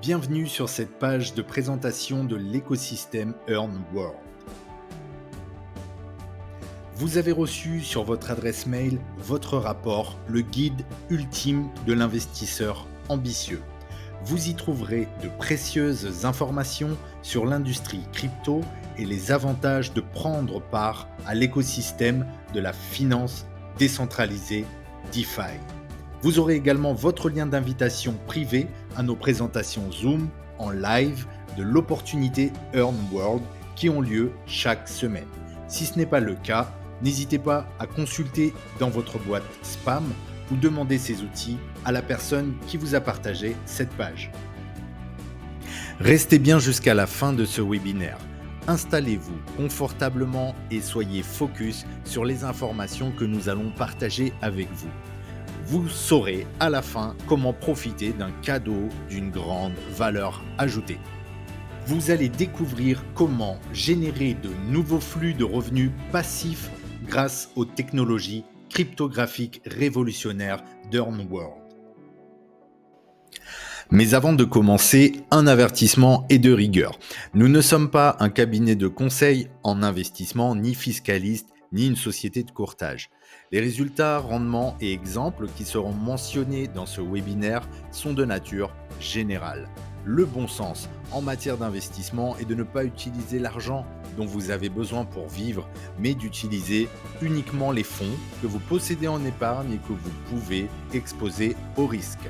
Bienvenue sur cette page de présentation de l'écosystème EarnWorld. Vous avez reçu sur votre adresse mail votre rapport, le guide ultime de l'investisseur ambitieux. Vous y trouverez de précieuses informations sur l'industrie crypto et les avantages de prendre part à l'écosystème de la finance décentralisée DeFi. Vous aurez également votre lien d'invitation privé à nos présentations Zoom en live de l'opportunité EarnWorld qui ont lieu chaque semaine. Si ce n'est pas le cas, n'hésitez pas à consulter dans votre boîte spam ou demander ces outils à la personne qui vous a partagé cette page. Restez bien jusqu'à la fin de ce webinaire. Installez-vous confortablement et soyez focus sur les informations que nous allons partager avec vous. Vous saurez à la fin comment profiter d'un cadeau d'une grande valeur ajoutée. Vous allez découvrir comment générer de nouveaux flux de revenus passifs grâce aux technologies cryptographiques révolutionnaires d'EarnWorld. Mais avant de commencer, un avertissement et de rigueur. Nous ne sommes pas un cabinet de conseil en investissement, ni fiscaliste, ni une société de courtage. Les résultats, rendements et exemples qui seront mentionnés dans ce webinaire sont de nature générale. Le bon sens en matière d'investissement est de ne pas utiliser l'argent dont vous avez besoin pour vivre, mais d'utiliser uniquement les fonds que vous possédez en épargne et que vous pouvez exposer au risque.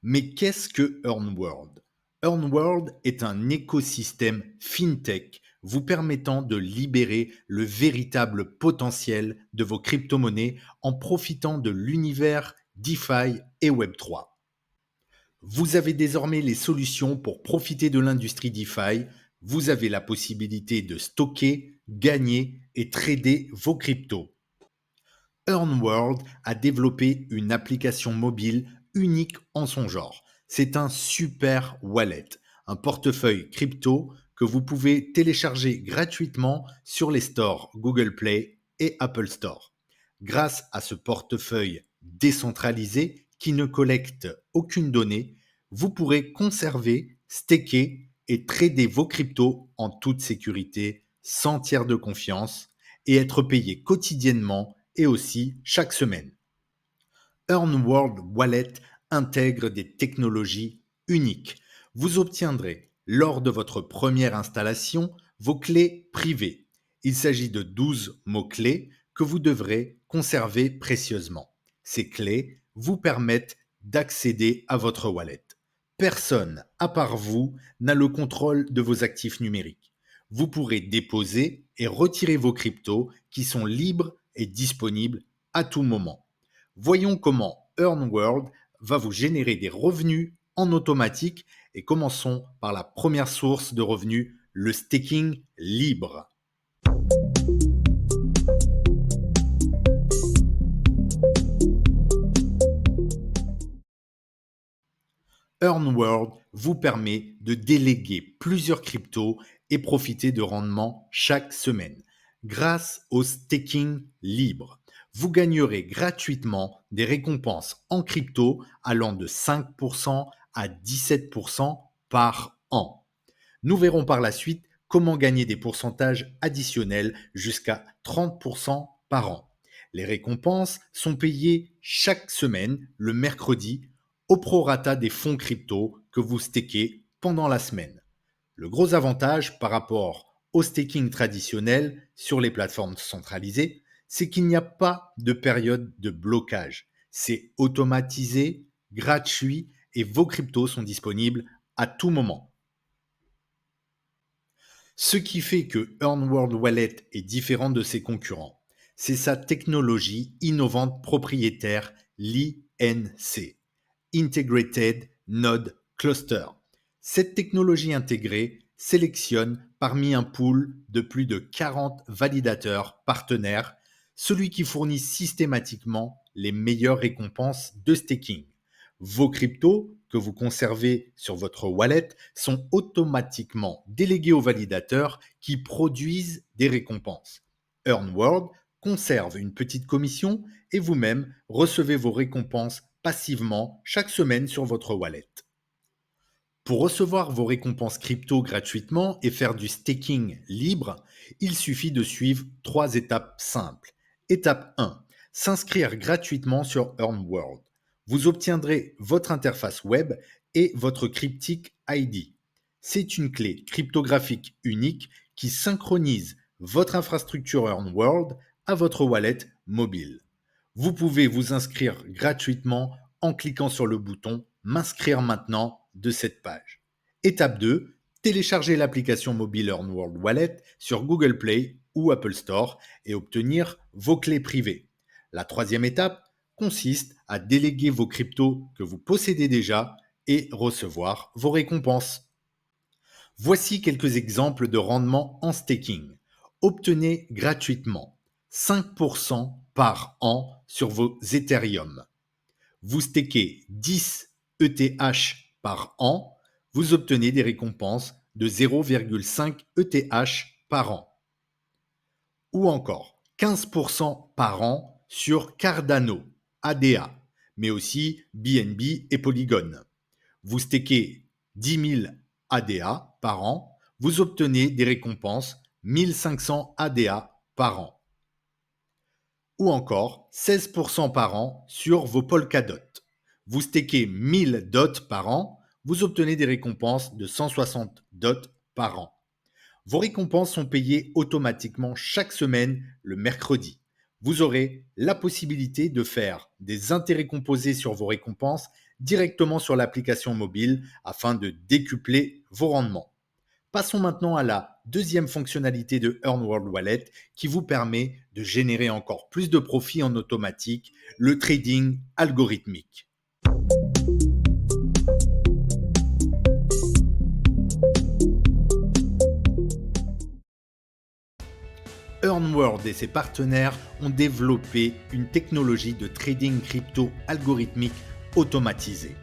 Mais qu'est-ce que EarnWorld ? EarnWorld est un écosystème fintech vous permettant de libérer le véritable potentiel de vos crypto-monnaies en profitant de l'univers DeFi et Web3. Vous avez désormais les solutions pour profiter de l'industrie DeFi. Vous avez la possibilité de stocker, gagner et trader vos cryptos. EarnWorld a développé une application mobile unique en son genre. C'est un super wallet, un portefeuille crypto que vous pouvez télécharger gratuitement sur les stores Google Play et Apple Store. Grâce à ce portefeuille décentralisé qui ne collecte aucune donnée, vous pourrez conserver, staker et trader vos cryptos en toute sécurité, sans tiers de confiance, et être payé quotidiennement et aussi chaque semaine. EarnWorld Wallet intègre des technologies uniques. Vous obtiendrez, lors de votre première installation, vos clés privées. Il s'agit de 12 mots-clés que vous devrez conserver précieusement. Ces clés vous permettent d'accéder à votre wallet. Personne, à part vous, n'a le contrôle de vos actifs numériques. Vous pourrez déposer et retirer vos cryptos qui sont libres et disponibles à tout moment. Voyons comment EarnWorld va vous générer des revenus en automatique et commençons par la première source de revenus, le staking libre. EarnWorld vous permet de déléguer plusieurs cryptos et profiter de rendements chaque semaine. Grâce au staking libre, vous gagnerez gratuitement des récompenses en crypto allant de 5% à 17% par an. Nous verrons par la suite comment gagner des pourcentages additionnels jusqu'à 30% par an. Les récompenses sont payées chaque semaine, le mercredi, au prorata des fonds crypto que vous stakez pendant la semaine. Le gros avantage par rapport au staking traditionnel sur les plateformes centralisées, c'est qu'il n'y a pas de période de blocage. C'est automatisé, gratuit et vos cryptos sont disponibles à tout moment. Ce qui fait que EarnWorld Wallet est différent de ses concurrents, c'est sa technologie innovante propriétaire, l'INC. Integrated Node Cluster. Cette technologie intégrée sélectionne parmi un pool de plus de 40 validateurs partenaires celui qui fournit systématiquement les meilleures récompenses de staking. Vos cryptos que vous conservez sur votre wallet sont automatiquement délégués aux validateurs qui produisent des récompenses. EarnWorld conserve une petite commission et vous-même recevez vos récompenses passivement chaque semaine sur votre wallet. Pour recevoir vos récompenses crypto gratuitement et faire du staking libre, il suffit de suivre 3 étapes simples. Étape 1. S'inscrire gratuitement sur EarnWorld. Vous obtiendrez votre interface web et votre cryptic ID. C'est une clé cryptographique unique qui synchronise votre infrastructure EarnWorld à votre wallet mobile. Vous pouvez vous inscrire gratuitement en cliquant sur le bouton M'inscrire maintenant de cette page. Étape 2, télécharger l'application mobile EarnWorld Wallet sur Google Play ou Apple Store et obtenir vos clés privées. La troisième étape consiste à déléguer vos cryptos que vous possédez déjà et recevoir vos récompenses. Voici quelques exemples de rendement en staking. Obtenez gratuitement 5% par an sur vos Ethereum. Vous stakez 10 ETH par an, vous obtenez des récompenses de 0,5 ETH par an. Ou encore 15% par an sur Cardano, ADA, mais aussi BNB et Polygon. Vous stakez 10 000 ADA par an, vous obtenez des récompenses 1500 ADA par an. Ou encore 16% par an sur vos Polkadot. Vous stakez 1000 dots par an, vous obtenez des récompenses de 160 dots par an. Vos récompenses sont payées automatiquement chaque semaine le mercredi. Vous aurez la possibilité de faire des intérêts composés sur vos récompenses directement sur l'application mobile afin de décupler vos rendements. Passons maintenant à la deuxième fonctionnalité de EarnWorld Wallet qui vous permet de générer encore plus de profits en automatique, le trading algorithmique. EarnWorld et ses partenaires ont développé une technologie de trading crypto algorithmique automatisée.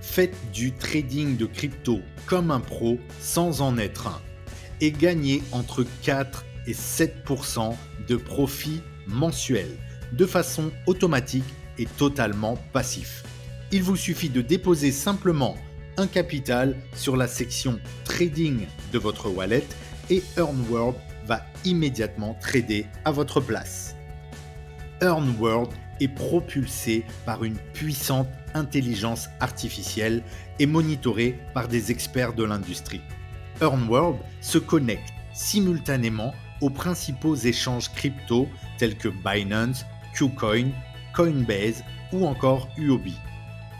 Faites du trading de crypto comme un pro sans en être un et gagnez entre 4 et 7% de profit mensuel de façon automatique et totalement passif. Il vous suffit de déposer simplement un capital sur la section trading de votre wallet et EarnWorld va immédiatement trader à votre place. EarnWorld est propulsé par une puissante intelligence artificielle et monitoré par des experts de l'industrie. EarnWorld se connecte simultanément aux principaux échanges crypto tels que Binance, KuCoin, Coinbase ou encore Huobi.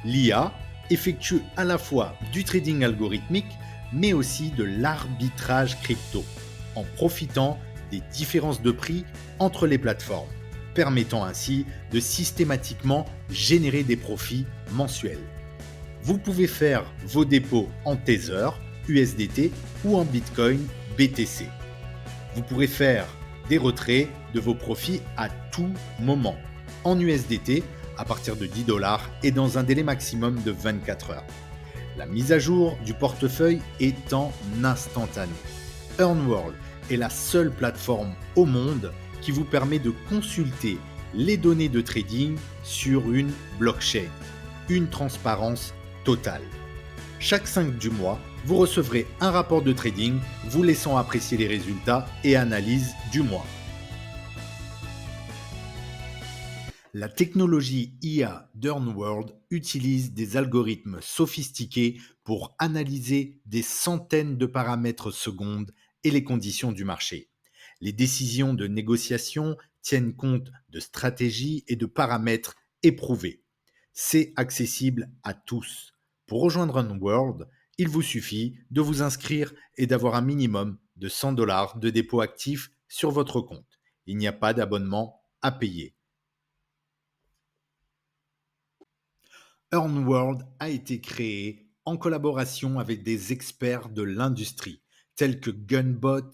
L'IA effectue à la fois du trading algorithmique mais aussi de l'arbitrage crypto en profitant des différences de prix entre les plateformes, permettant ainsi de systématiquement générer des profits mensuels. Vous pouvez faire vos dépôts en Tether, USDT ou en Bitcoin, BTC. Vous pourrez faire des retraits de vos profits à tout moment, en USDT à partir de 10 $ et dans un délai maximum de 24 heures. La mise à jour du portefeuille est en instantané. EarnWorld est la seule plateforme au monde qui vous permet de consulter les données de trading sur une blockchain. Une transparence totale. Chaque 5 du mois, vous recevrez un rapport de trading vous laissant apprécier les résultats et analyses du mois. La technologie IA d'EarnWorld utilise des algorithmes sophistiqués pour analyser des centaines de paramètres secondes et les conditions du marché. Les décisions de négociation tiennent compte de stratégies et de paramètres éprouvés. C'est accessible à tous. Pour rejoindre EarnWorld, il vous suffit de vous inscrire et d'avoir un minimum de 100 $ de dépôt actif sur votre compte. Il n'y a pas d'abonnement à payer. EarnWorld a été créé en collaboration avec des experts de l'industrie, tels que Gunbot,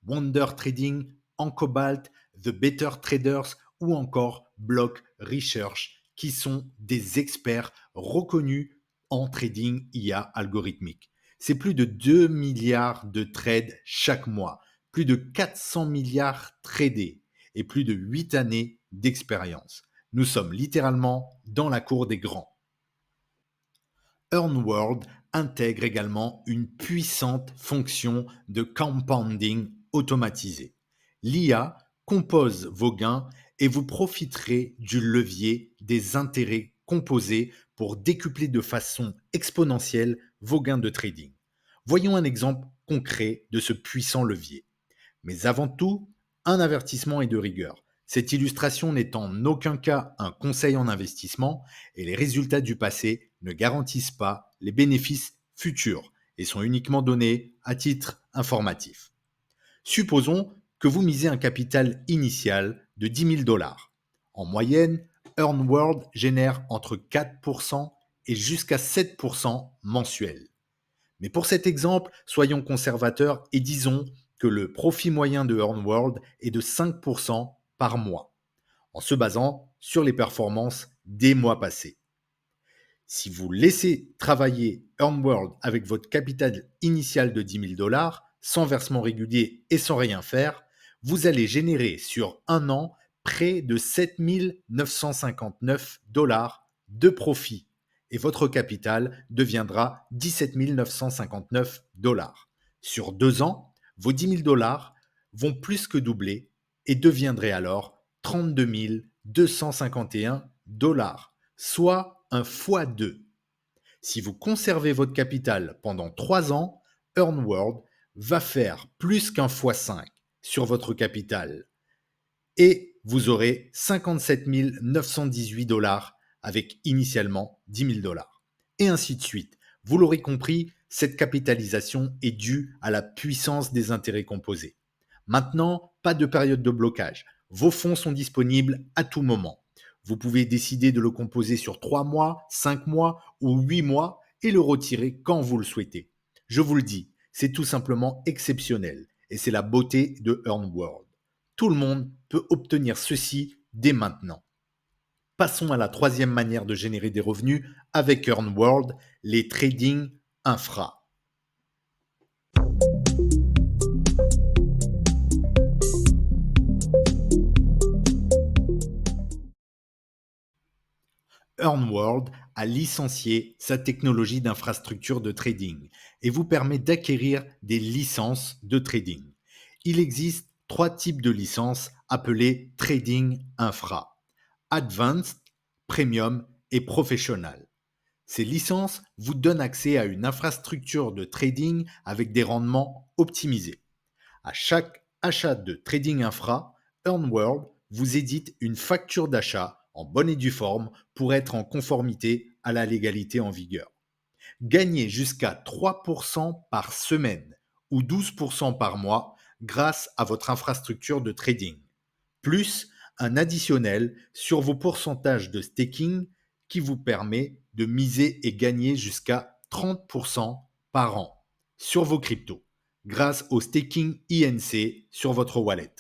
Wonder Trading, Encobalt, The Better Traders ou encore Block Research, qui sont des experts reconnus en trading IA algorithmique. C'est plus de 2 milliards de trades chaque mois, plus de 400 milliards tradés et plus de 8 années d'expérience. Nous sommes littéralement dans la cour des grands. EarnWorld intègre également une puissante fonction de compounding automatisée. L'IA compose vos gains et vous profiterez du levier des intérêts composés pour décupler de façon exponentielle vos gains de trading. Voyons un exemple concret de ce puissant levier. Mais avant tout, un avertissement est de rigueur. Cette illustration n'est en aucun cas un conseil en investissement et les résultats du passé ne garantissent pas les bénéfices futurs et sont uniquement donnés à titre informatif. Supposons que vous misez un capital initial de 10 000 dollars. En moyenne, EarnWorld génère entre 4% et jusqu'à 7% mensuel. Mais pour cet exemple, soyons conservateurs et disons que le profit moyen de EarnWorld est de 5% par mois, en se basant sur les performances des mois passés. Si vous laissez travailler EarnWorld avec votre capital initial de 10 000 dollars, sans versement régulier et sans rien faire, vous allez générer sur un an près de 7 959 dollars de profit et votre capital deviendra 17 959 dollars. Sur 2 ans, vos 10 000 dollars vont plus que doubler et deviendraient alors 32 251 dollars, soit un x2. Si vous conservez votre capital pendant 3 ans, EarnWorld va faire plus qu'un x5 sur votre capital et vous aurez 57 918 dollars avec initialement 10 000 dollars. Et ainsi de suite. Vous l'aurez compris, cette capitalisation est due à la puissance des intérêts composés. Maintenant, pas de période de blocage. Vos fonds sont disponibles à tout moment. Vous pouvez décider de le composer sur 3 mois, 5 mois ou 8 mois et le retirer quand vous le souhaitez. Je vous le dis, c'est tout simplement exceptionnel et c'est la beauté de EarnWorld. Tout le monde peut obtenir ceci dès maintenant. Passons à la troisième manière de générer des revenus avec EarnWorld, les trading infra. EarnWorld a licencié sa technologie d'infrastructure de trading et vous permet d'acquérir des licences de trading. Il existe 3 types de licences appelées Trading Infra: Advanced, Premium et Professional. Ces licences vous donnent accès à une infrastructure de trading avec des rendements optimisés. À chaque achat de Trading Infra, EarnWorld vous édite une facture d'achat en bonne et due forme pour être en conformité à la légalité en vigueur. Gagnez jusqu'à 3% par semaine ou 12% par mois grâce à votre infrastructure de trading, plus un additionnel sur vos pourcentages de staking qui vous permet de miser et gagner jusqu'à 30% par an sur vos cryptos grâce au staking INC sur votre wallet.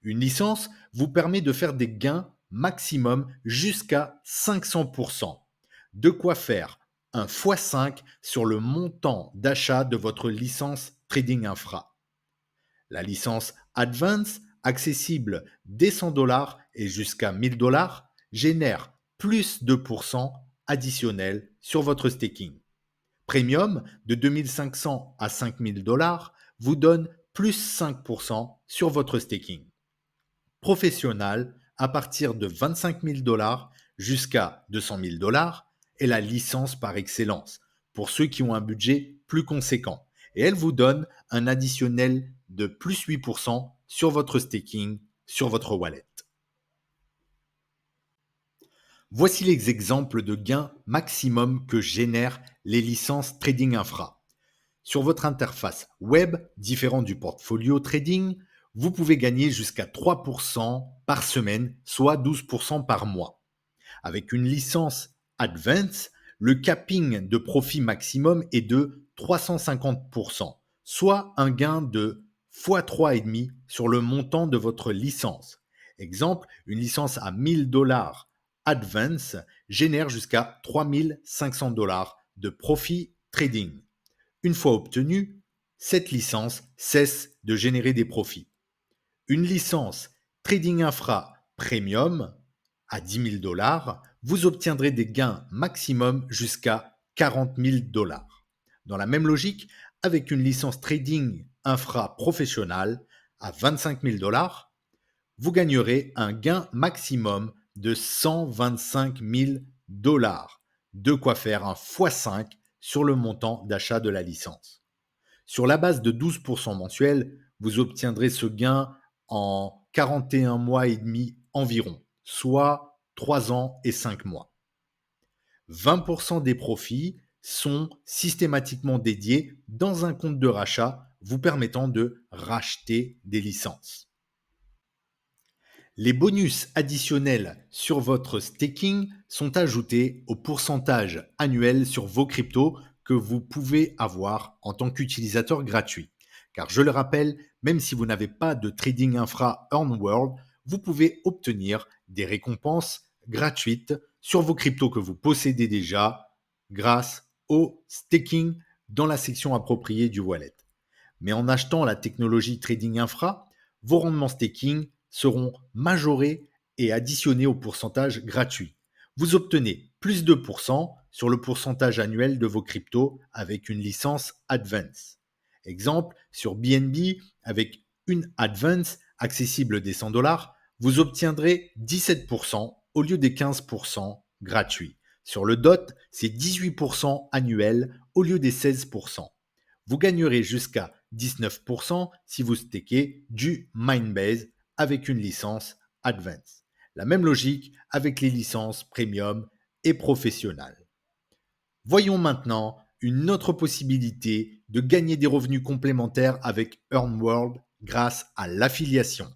Une licence vous permet de faire des gains maximum jusqu'à 500%, de quoi faire un x5 sur le montant d'achat de votre licence Trading Infra. La licence Advance, accessible dès 100 dollars et jusqu'à 1000 dollars, génère plus de pourcents additionnels sur votre staking. Premium, de 2500 à 5000 dollars, vous donne plus 5% sur votre staking. Professionnel, à partir de 25 000 dollars jusqu'à 200 000 dollars, est la licence par excellence pour ceux qui ont un budget plus conséquent. Et elle vous donne un additionnel de plus 8% sur votre staking, sur votre wallet. Voici les exemples de gains maximum que génèrent les licences Trading Infra. Sur votre interface web, différent du portfolio trading, vous pouvez gagner jusqu'à 3% par semaine, soit 12% par mois. Avec une licence Advance, le capping de profit maximum est de 350%, soit un gain de x3,5 sur le montant de votre licence. Exemple, une licence à 1000 dollars Advance génère jusqu'à 3500 dollars de profit trading. Une fois obtenue, cette licence cesse de générer des profits. Une licence Trading Infra Premium À 10 000 $, vous obtiendrez des gains maximum jusqu'à 40 000 $. Dans la même logique, avec une licence trading infra professionnelle à 25 000 $, vous gagnerez un gain maximum de 125 000 $. De quoi faire un x5 sur le montant d'achat de la licence. Sur la base de 12% mensuel, vous obtiendrez ce gain en 41 mois et demi environ, soit 3 ans et 5 mois. 20% des profits sont systématiquement dédiés dans un compte de rachat vous permettant de racheter des licences. Les bonus additionnels sur votre staking sont ajoutés au pourcentage annuel sur vos cryptos que vous pouvez avoir en tant qu'utilisateur gratuit. Car je le rappelle, même si vous n'avez pas de trading infra Earnworld, vous pouvez obtenir des récompenses gratuites sur vos cryptos que vous possédez déjà grâce au staking dans la section appropriée du wallet. Mais en achetant la technologie Trading Infra, vos rendements staking seront majorés et additionnés au pourcentage gratuit. Vous obtenez plus de pourcents sur le pourcentage annuel de vos cryptos avec une licence Advance. Exemple, sur BNB, avec une Advance accessible des 100 $, vous obtiendrez 17% au lieu des 15% gratuits. Sur le DOT, c'est 18% annuel au lieu des 16%. Vous gagnerez jusqu'à 19% si vous stakez du Mindbase avec une licence Advance. La même logique avec les licences Premium et Professionnelles. Voyons maintenant une autre possibilité de gagner des revenus complémentaires avec Earnworld grâce à l'affiliation.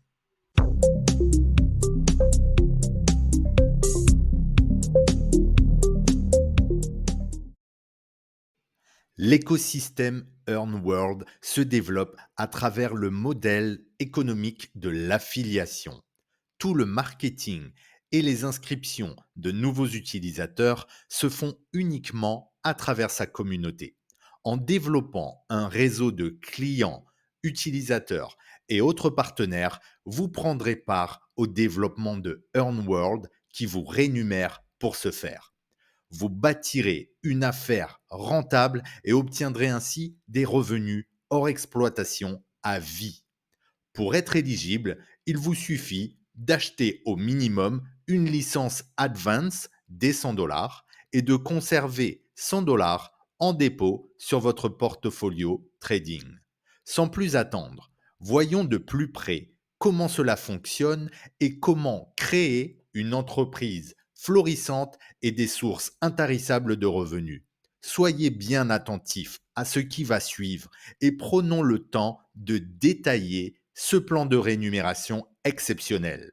L'écosystème Earnworld se développe à travers le modèle économique de l'affiliation. Tout le marketing et les inscriptions de nouveaux utilisateurs se font uniquement à travers sa communauté. En développant un réseau de clients, utilisateurs et autres partenaires, vous prendrez part au développement de Earnworld qui vous rémunère pour ce faire. Vous bâtirez une affaire rentable et obtiendrez ainsi des revenus hors exploitation à vie. Pour être éligible, il vous suffit d'acheter au minimum une licence Advance des 100 $ et de conserver 100 $ en dépôt sur votre portfolio trading. Sans plus attendre, voyons de plus près comment cela fonctionne et comment créer une entreprise florissante et des sources intarissables de revenus. Soyez bien attentifs à ce qui va suivre et prenons le temps de détailler ce plan de rémunération exceptionnel.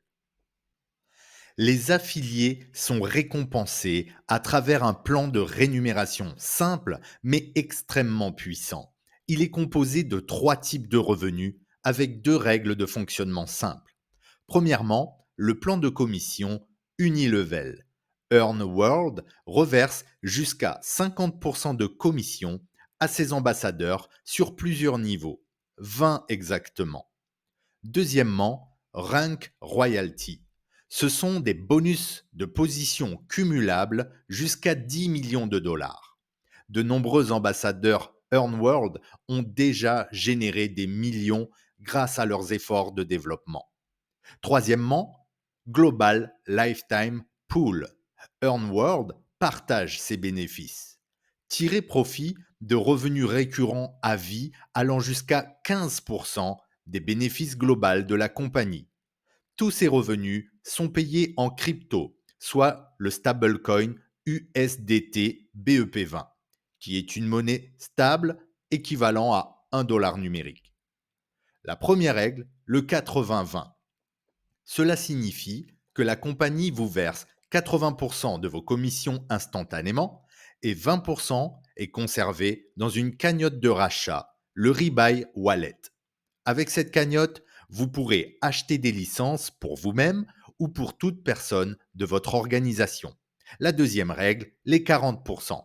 Les affiliés sont récompensés à travers un plan de rémunération simple mais extrêmement puissant. Il est composé de 3 types de revenus avec 2 règles de fonctionnement simples. Premièrement, le plan de commission unilevel. Earnworld reverse jusqu'à 50% de commission à ses ambassadeurs sur plusieurs niveaux, 20 exactement. Deuxièmement, Rank Royalty. Ce sont des bonus de position cumulables jusqu'à 10 millions de dollars. De nombreux ambassadeurs Earnworld ont déjà généré des millions grâce à leurs efforts de développement. Troisièmement, Global Lifetime Pool. Earnworld partage ses bénéfices. Tirez profit de revenus récurrents à vie allant jusqu'à 15% des bénéfices globaux de la compagnie. Tous ces revenus sont payés en crypto, soit le stablecoin USDT BEP20, qui est une monnaie stable équivalent à 1 dollar numérique. La première règle, le 80-20. Cela signifie que la compagnie vous verse 80% de vos commissions instantanément et 20% est conservé dans une cagnotte de rachat, le Rebuy Wallet. Avec cette cagnotte, vous pourrez acheter des licences pour vous-même ou pour toute personne de votre organisation. La deuxième règle, les 40%.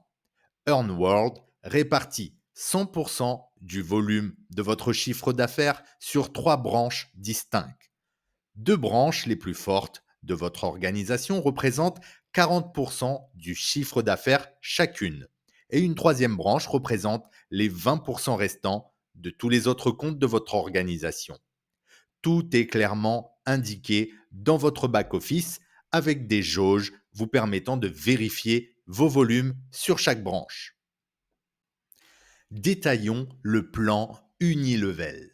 Earnworld répartit 100% du volume de votre chiffre d'affaires sur 3 branches distinctes. 2 branches les plus fortes de votre organisation représentent 40% du chiffre d'affaires chacune. Et une troisième branche représente les 20% restants de tous les autres comptes de votre organisation. Tout est clairement indiqué dans votre back-office avec des jauges vous permettant de vérifier vos volumes sur chaque branche. Détaillons le plan Unilevel.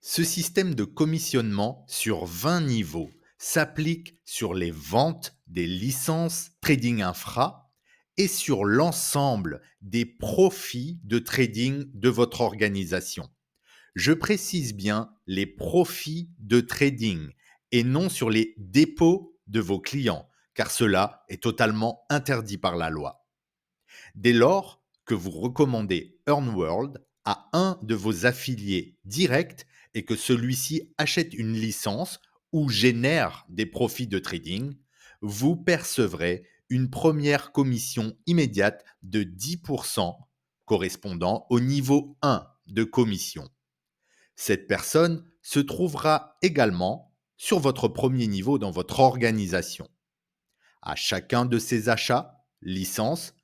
Ce système de commissionnement sur 20 niveaux s'applique sur les ventes des licences trading infra et sur l'ensemble des profits de trading de votre organisation. Je précise bien les profits de trading et non sur les dépôts de vos clients, car cela est totalement interdit par la loi. Dès lors que vous recommandez EarnWorld à un de vos affiliés directs et que celui-ci achète une licence ou génère des profits de trading, vous percevrez une première commission immédiate de 10% correspondant au niveau 1 de commission. Cette personne se trouvera également sur votre premier niveau dans votre organisation. À chacun de ces achats, licences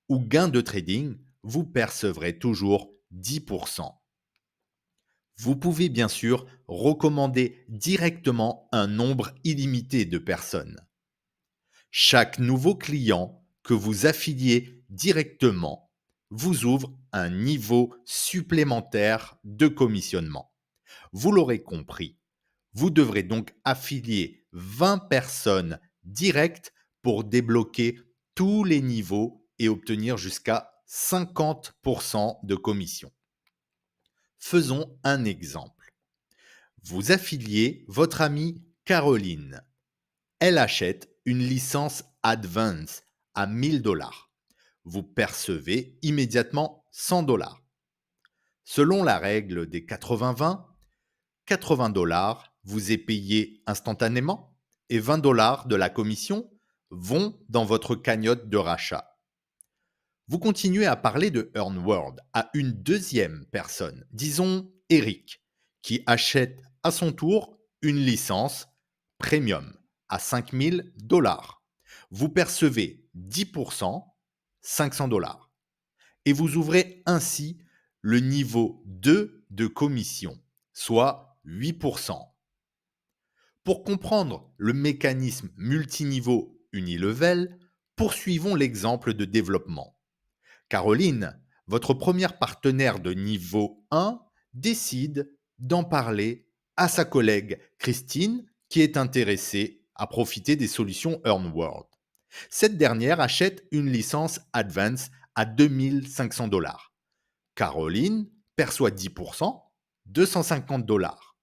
ou gains de trading, vous percevrez toujours 10%. Vous pouvez bien sûr recommander directement un nombre illimité de personnes. Chaque nouveau client que vous affiliez directement vous ouvre un niveau supplémentaire de commissionnement. Vous l'aurez compris, vous devrez donc affilier 20 personnes directes pour débloquer tous les niveaux et obtenir jusqu'à 50% de commission. Faisons un exemple. Vous affiliez votre amie Caroline. Elle achète une licence Advance à 1000 dollars. Vous percevez immédiatement 100 dollars. Selon la règle des 80-20, 80 dollars vous est payé instantanément et 20 dollars de la commission vont dans votre cagnotte de rachat. Vous continuez à parler de EarnWorld à une deuxième personne, disons Eric, qui achète à son tour une licence premium à 5000 dollars. Vous percevez 10%, 500 dollars. Et vous ouvrez ainsi le niveau 2 de commission, soit 8%. Pour comprendre le mécanisme multiniveau Unilevel, poursuivons l'exemple de développement. Caroline, votre première partenaire de niveau 1, décide d'en parler à sa collègue Christine, qui est intéressée à profiter des solutions EarnWorld. Cette dernière achète une licence Advance à 2500 dollars. Caroline perçoit 10%, 250 dollars.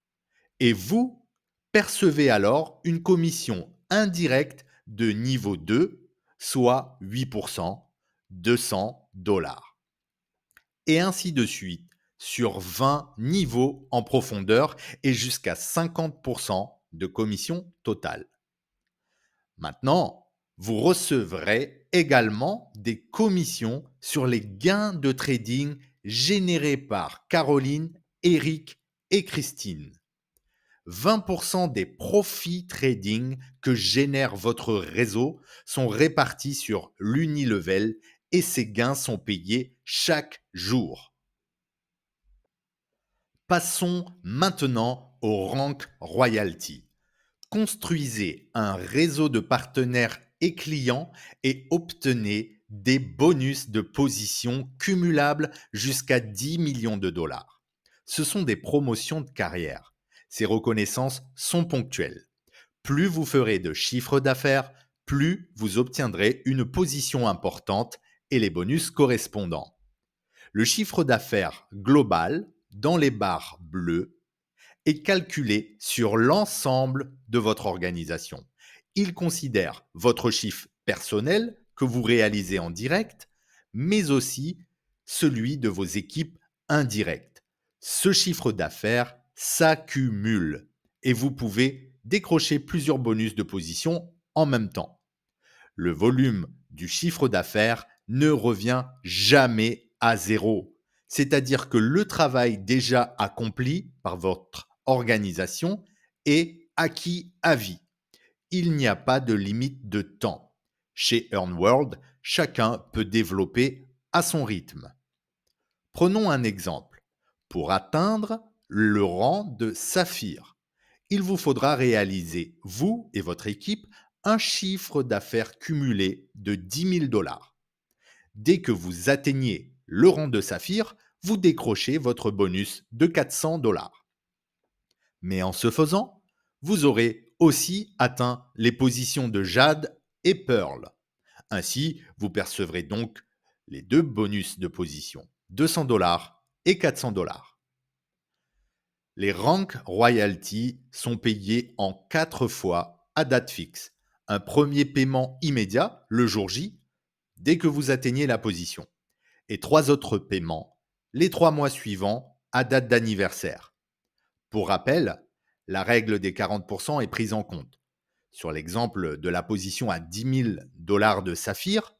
Et vous percevez alors une commission indirecte de niveau 2, soit 8%, 200 dollars. Et ainsi de suite, sur 20 niveaux en profondeur et jusqu'à 50% de commission totale. Maintenant, vous recevrez également des commissions sur les gains de trading générés par Caroline, Eric et Christine. 20% des profits trading que génère votre réseau sont répartis sur l'Unilevel et ces gains sont payés chaque jour. Passons maintenant au rank royalty. Construisez un réseau de partenaires et clients et obtenez des bonus de position cumulables jusqu'à 10 millions de dollars. Ce sont des promotions de carrière. Ces reconnaissances sont ponctuelles. Plus vous ferez de chiffre d'affaires, plus vous obtiendrez une position importante et les bonus correspondants. Le chiffre d'affaires global, dans les barres bleues, est calculé sur l'ensemble de votre organisation. Il considère votre chiffre personnel que vous réalisez en direct, mais aussi celui de vos équipes indirectes. Ce chiffre d'affaires s'accumule et vous pouvez décrocher plusieurs bonus de position en même temps. Le volume du chiffre d'affaires ne revient jamais à zéro. C'est-à-dire que le travail déjà accompli par votre organisation est acquis à vie. il n'y a pas de limite de temps. Chez EarnWorld, chacun peut développer à son rythme. Prenons un exemple. Pour atteindre le rang de Saphir, il vous faudra réaliser, vous et votre équipe, un chiffre d'affaires cumulé de 10 000 $. Dès que vous atteignez le rang de Saphir, vous décrochez votre bonus de 400 $. Mais en ce faisant, vous aurez aussi atteint les positions de Jade et Pearl. Ainsi, vous percevrez donc les deux bonus de position, 200 $ et 400 $. Les rank royalties sont payés en 4 fois à date fixe. Un premier paiement immédiat, le jour J, dès que vous atteignez la position. Et 3 autres paiements, les 3 mois suivants, à date d'anniversaire. Pour rappel, la règle des 40% est prise en compte. Sur l'exemple de la position à 10 000 $ de Saphir,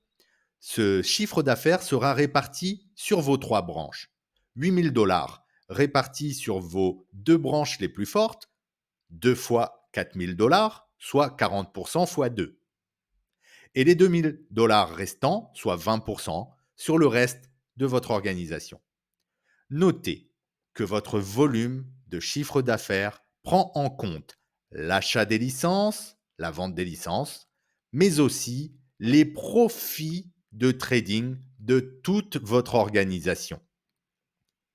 ce chiffre d'affaires sera réparti sur vos 3 branches. 8 000 $ répartis sur vos 2 branches les plus fortes, 2 fois 4 000 $, soit 40% fois 2. Et les 2 000 $ restants, soit 20%, sur le reste de votre organisation. Notez que votre volume de chiffre d'affaires prend en compte l'achat des licences, la vente des licences, mais aussi les profits de trading de toute votre organisation.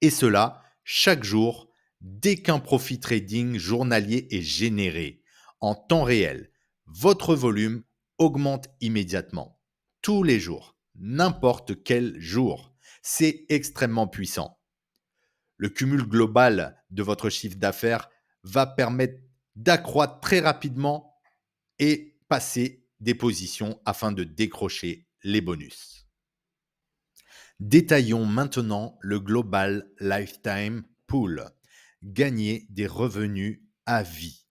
Et cela chaque jour, dès qu'un profit trading journalier est généré en temps réel, votre volume augmente immédiatement, tous les jours, n'importe quel jour. C'est extrêmement puissant. Le cumul global de votre chiffre d'affaires va permettre d'accroître très rapidement et passer des positions afin de décrocher les bonus. Détaillons maintenant le Global Lifetime Pool. Gagner des revenus à vie.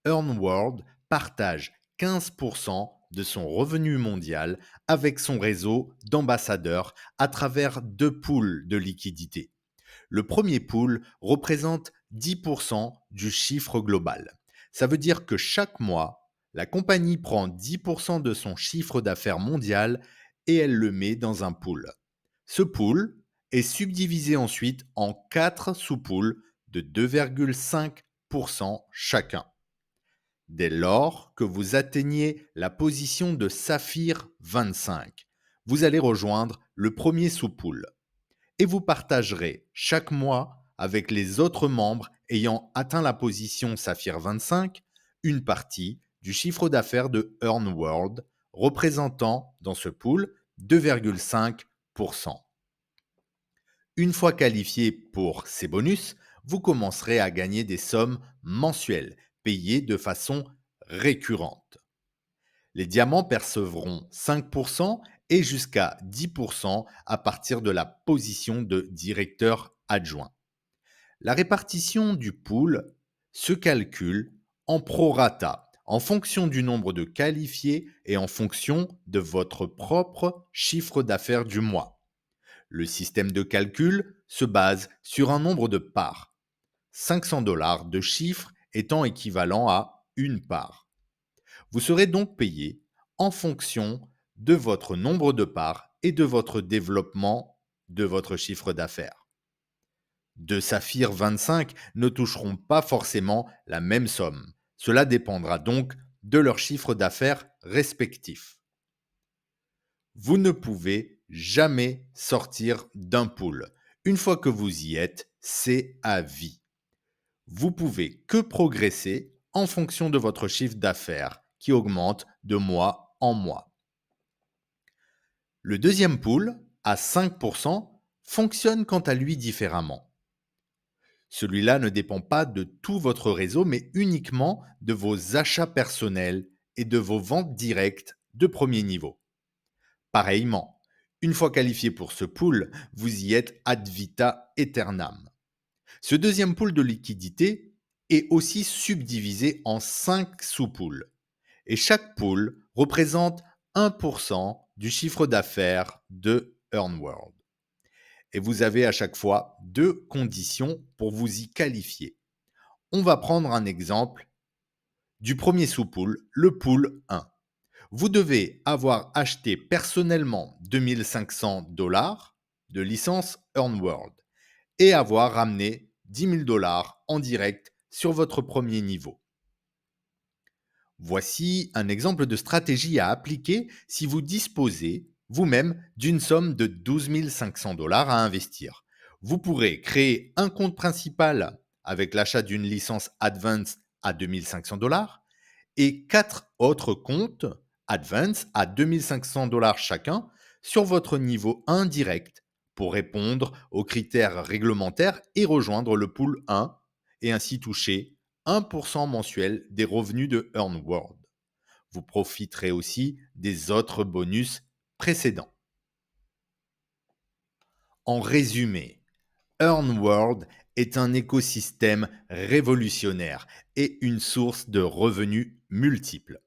EarnWorld partage 15% de son revenu mondial avec son réseau d'ambassadeurs à travers 2 pools de liquidités. Le premier pool représente 10% du chiffre global. Ça veut dire que chaque mois, la compagnie prend 10% de son chiffre d'affaires mondial et elle le met dans un pool. Ce pool est subdivisé ensuite en 4 sous-pools de 2,5% chacun. Dès lors que vous atteignez la position de Saphir 25, vous allez rejoindre le premier sous-pool et vous partagerez chaque mois avec les autres membres ayant atteint la position Saphir 25 une partie du chiffre d'affaires de EarnWorld représentant dans ce pool 2,5%. Une fois qualifié pour ces bonus, vous commencerez à gagner des sommes mensuelles payées de façon récurrente. Les diamants percevront 5% et jusqu'à 10% à partir de la position de directeur adjoint. La répartition du pool se calcule en prorata, en fonction du nombre de qualifiés et en fonction de votre propre chiffre d'affaires du mois. Le système de calcul se base sur un nombre de parts, 500 $ de chiffre étant équivalent à une part. Vous serez donc payé en fonction de votre nombre de parts et de votre développement de votre chiffre d'affaires. Deux Saphir 25 ne toucheront pas forcément la même somme. Cela dépendra donc de leur chiffre d'affaires respectif. Vous ne pouvez jamais sortir d'un pool. Une fois que vous y êtes, c'est à vie. Vous pouvez que progresser en fonction de votre chiffre d'affaires qui augmente de mois en mois. Le deuxième pool, à 5%, fonctionne quant à lui différemment. Celui-là ne dépend pas de tout votre réseau, mais uniquement de vos achats personnels et de vos ventes directes de premier niveau. Pareillement, une fois qualifié pour ce pool, vous y êtes ad vita aeternam. Ce deuxième pool de liquidité est aussi subdivisé en 5 sous-pools. Et chaque pool représente 1% du chiffre d'affaires de EarnWorld. Et vous avez à chaque fois 2 conditions pour vous y qualifier. On va prendre un exemple Du premier sous-pool, le pool 1. Vous devez avoir acheté personnellement 2 500 $ de licence EarnWorld et avoir ramené 10 000 $ en direct sur votre premier niveau. Voici un exemple de stratégie à appliquer si vous disposez vous-même d'une somme de 12 500 $ à investir. Vous pourrez créer un compte principal avec l'achat d'une licence Advanced à 2 500 $ et 4 autres comptes Advanced à 2 500 $ chacun sur votre niveau 1 direct pour répondre aux critères réglementaires et rejoindre le pool 1 et ainsi toucher 1% mensuel des revenus de EarnWorld. Vous profiterez aussi des autres bonus précédents. En résumé, EarnWorld est un écosystème révolutionnaire et une source de revenus multiples.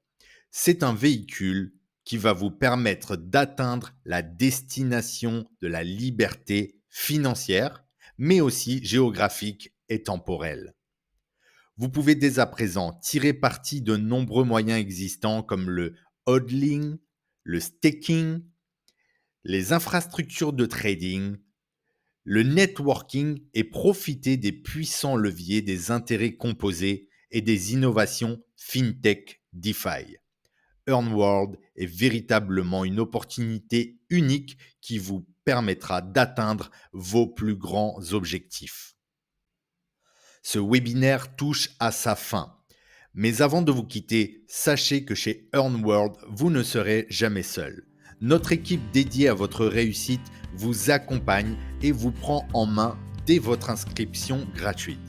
C'est un véhicule qui va vous permettre d'atteindre la destination de la liberté financière, mais aussi géographique et temporelle. Vous pouvez dès à présent tirer parti de nombreux moyens existants comme le hodling, le staking, les infrastructures de trading, le networking et profiter des puissants leviers des intérêts composés et des innovations FinTech DeFi. EarnWorld est véritablement une opportunité unique qui vous permettra d'atteindre vos plus grands objectifs. Ce webinaire touche à sa fin. Mais avant de vous quitter, sachez que chez EarnWorld, vous ne serez jamais seul. Notre équipe dédiée à votre réussite vous accompagne et vous prend en main dès votre inscription gratuite.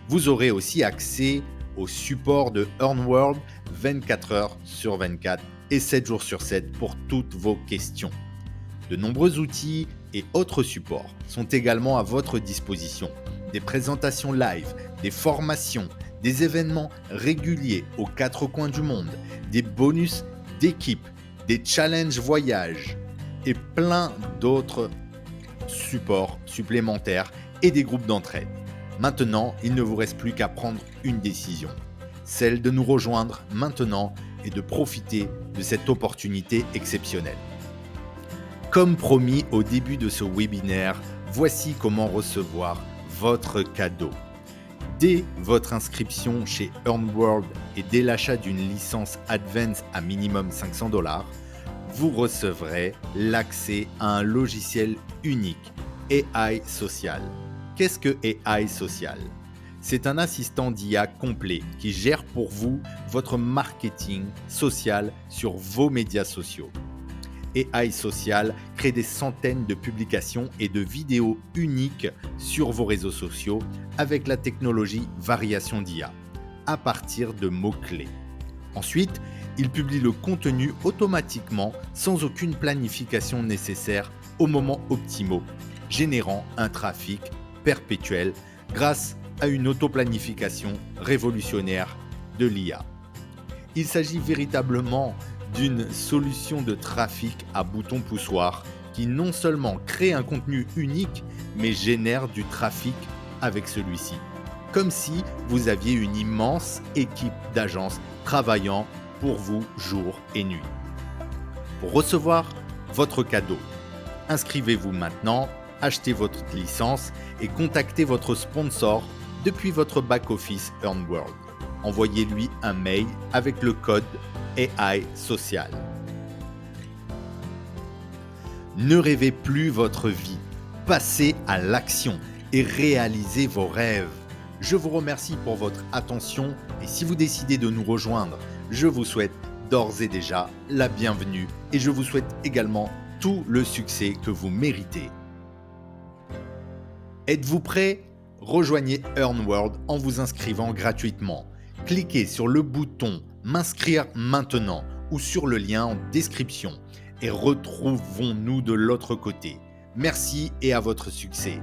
Vous aurez aussi accès au support de EarnWorld 24 heures sur 24 et 7 jours sur 7 pour toutes vos questions. De nombreux outils et autres supports sont également à votre disposition. Des présentations live, des formations, des événements réguliers aux 4 coins du monde, des bonus d'équipe, des challenges voyages et plein d'autres supports supplémentaires et des groupes d'entraide. Maintenant, il ne vous reste plus qu'à prendre une décision, celle de nous rejoindre maintenant et de profiter de cette opportunité exceptionnelle. Comme promis au début de ce webinaire, voici comment recevoir votre cadeau. Dès votre inscription chez EarnWorld et dès l'achat d'une licence Advanced à minimum 500 $, vous recevrez l'accès à un logiciel unique, AI Social. Qu'est-ce que AI Social ? C'est un assistant d'IA complet qui gère pour vous votre marketing social sur vos médias sociaux. AI Social crée des centaines de publications et de vidéos uniques sur vos réseaux sociaux avec la technologie variation d'IA à partir de mots-clés. Ensuite, il publie le contenu automatiquement sans aucune planification nécessaire au moment optimaux, générant un trafic perpétuel grâce à une autoplanification révolutionnaire de l'IA. Il s'agit véritablement d'une solution de trafic à bouton poussoir qui non seulement crée un contenu unique, mais génère du trafic avec celui-ci. Comme si vous aviez une immense équipe d'agences travaillant pour vous jour et nuit. Pour recevoir votre cadeau, inscrivez-vous maintenant, achetez votre licence et contactez votre sponsor depuis votre back-office EarnWorld. Envoyez-lui un mail avec le code AI Social. Ne rêvez plus votre vie, passez à l'action et réalisez vos rêves. Je vous remercie pour votre attention et si vous décidez de nous rejoindre, je vous souhaite d'ores et déjà la bienvenue et je vous souhaite également tout le succès que vous méritez. Êtes-vous prêt ? Rejoignez EarnWorld en vous inscrivant gratuitement. Cliquez sur le bouton « M'inscrire maintenant » ou sur le lien en description et retrouvons-nous de l'autre côté. Merci et à votre succès.